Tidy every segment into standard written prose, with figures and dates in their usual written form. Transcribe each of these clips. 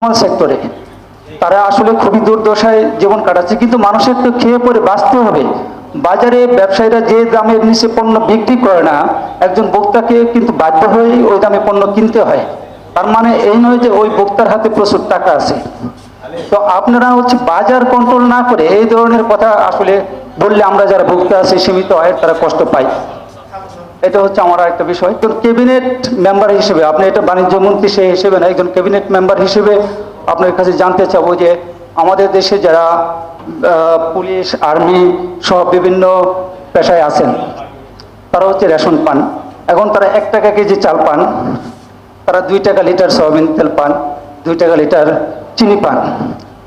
সেক্টরে তারা আসলে খুবই দুর্দশায় জীবন কাটাচ্ছে, কিন্তু মানুষের তো খেয়ে পরে বাঁচতে হবে। বাজারে ব্যবসায়ীরা যে দামের নিচে পণ্য বিক্রি করে না, একজন ভোক্তাকে কিন্তু বাধ্য হয়ে ওই দামে পণ্য কিনতে হয়। তার মানে এই নয় যে ওই ভোক্তার হাতে প্রচুর টাকা আছে। তো আপনারা বাজার কন্ট্রোল না করে এই ধরনের কথা আসলে বললে আমরা যারা ভোক্তা আছি সীমিত আয়ের তারা কষ্ট পাই। এটা আমার একটা বিষয়। একজন ক্যাবিনেট মেম্বার হিসেবে, আপনি এটা বাণিজ্য মন্ত্রী সেই হিসেবে না, একজন ক্যাবিনেট মেম্বার হিসেবে আপনার কাছে জানতে চাবো যে আমাদের দেশে যারা পুলিশ, আর্মি সব বিভিন্ন পেশায় আছেন, তারা রেশন পান। এখন তারা 1 টাকা কেজি চাল পান, তারা 2 টাকা লিটার সয়াবিন তেল পান, 2 টাকা লিটার চিনি পান।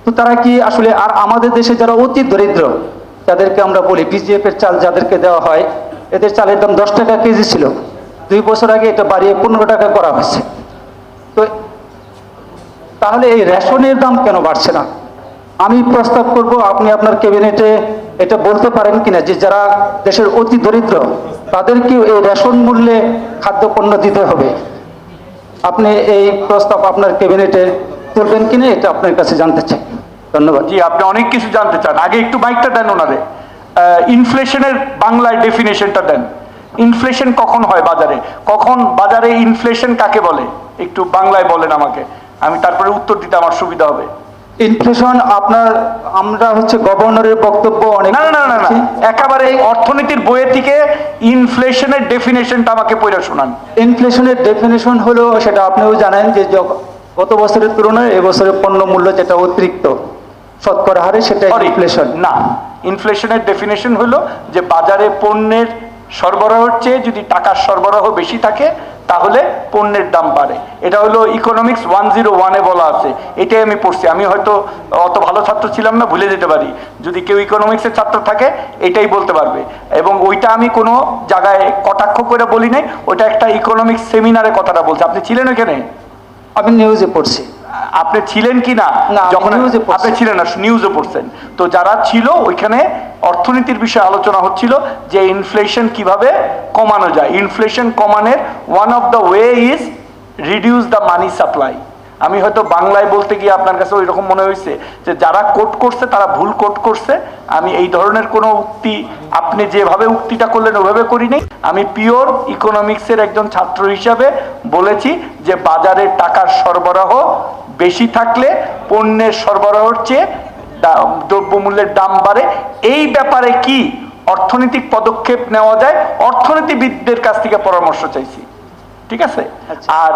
তো তারা কি আসলে, আর আমাদের দেশে যারা অতি দরিদ্র, যাদেরকে আমরা বলি বিজিএফ এর চাল যাদেরকে দেওয়া হয়, এদের চালের দাম 10 টাকা কেজি ছিল, 2 বছর আগে এটা বাড়িয়ে 15 টাকা করা হয়েছে। তো তাহলে এই রেশনের দাম কেন বাড়ছে না? আমি প্রস্তাব করব আপনি আপনার ক্যাবিনেটে এটা বলতে পারেন কিনা যে যারা দেশের অতি দরিদ্র তাদেরকে এই রেশন মূল্যে খাদ্যপণ্য দিতে হবে। আপনি এই প্রস্তাব আপনার ক্যাবিনেটে তুলবেন কিনা, এটা আপনার কাছে জানতে চাই। ধন্যবাদ। জি, আপনি অনেক কিছু জানতে চান, আগে একটু মাইকটা দেন ওনারে। ইনফ্লেশনের বাংলায় ডেফিনেশনটা দেন। ইনফ্লেশন কখন হয় বাজারে? কখন বাজারে ইনফ্লেশন কাকে বলে একটু বাংলায় বলেন আমাকে, আমি তারপরে উত্তর দিতে আমার সুবিধা হবে। ইনফ্লেশন আমরা গভর্নরের বক্তব্য অনেক না না না না, একেবারে অর্থনীতির বইয়ে থেকে ইনফ্লেশনের ডেফিনেশনটা আমাকে পড়ে শোনান। ইনফ্লেশনের ডেফিনেশন হলো, সেটা আপনিও জানেন যে গত বছরের তুলনায় এবছরের পণ্য মূল্য যেটা অতিরিক্ত শতকরা হারে, সেটা ইনফ্লেশন না। ইনফ্লেশনের ডেফিনেশন হলো যে বাজারে পণ্যের সরবরাহের চেয়ে যদি টাকার সরবরাহ বেশি থাকে তাহলে পণ্যের দাম বাড়ে। এটা হলো ইকোনমিক্স 101-এ বলা আছে। এটাই আমি পড়ছি, আমি হয়তো অত ভালো ছাত্র ছিলাম না, ভুলে যেতে পারি। যদি কেউ ইকোনমিক্সের ছাত্র থাকে এটাই বলতে পারবে। এবং ওইটা আমি কোনো জায়গায় কটাক্ষ করে বলি নাই, ওইটা একটা ইকোনমিক্স সেমিনারে কথাটা বলছে। আপনি ছিলেন ওখানে? আমি নিউজে পড়ছি। আপনি ছিলেন কি না? যখন আপনি ছিলেন না, নিউজে পড়ছেন। তো যারা ছিল ওইখানে অর্থনীতির বিষয়ে আলোচনা হচ্ছিল যে ইনফ্লেশন কিভাবে কমানো যায়। ইনফ্লেশন কমানোর one of the way is reduce the money supply. আমি হয়তো বাংলায় বলতে গিয়ে আপনার কাছে ওই রকম মনে হয়েছে যে যারা কোট করছে তারা ভুল কোট করছে। আমি এই ধরনের কোনো উক্তি আপনি যেভাবে উক্তিটা করলেন ওভাবে করি নাই। আমি পিওর ইকোনমিক্সের একজন ছাত্র হিসাবে বলেছি যে বাজারে টাকার সরবরাহ বেশি থাকলে পণ্যের সরবরাহের চেয়ে দ্রব্যমূল্যের দাম বাড়ে। এই ব্যাপারে কি অর্থনৈতিক পদক্ষেপ নেওয়া যায়, অর্থনীতিবিদদের কাছ থেকে পরামর্শ চাইছি। ঠিক আছে? আর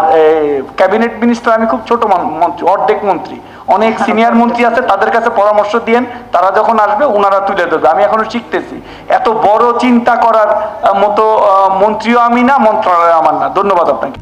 ক্যাবিনেট মিনিস্টার আমি খুব ছোট মন্ত্রী, অর্ধেক মন্ত্রী, অনেক সিনিয়র মন্ত্রী আছে, তাদের কাছে পরামর্শ দিয়েন, তারা যখন আসবে ওনারা তুলে দেবে। আমি এখনো শিখতেছি, এত বড় চিন্তা করার মতো মন্ত্রীও আমি না, মন্ত্রণালয় আমার না। ধন্যবাদ আপনাকে।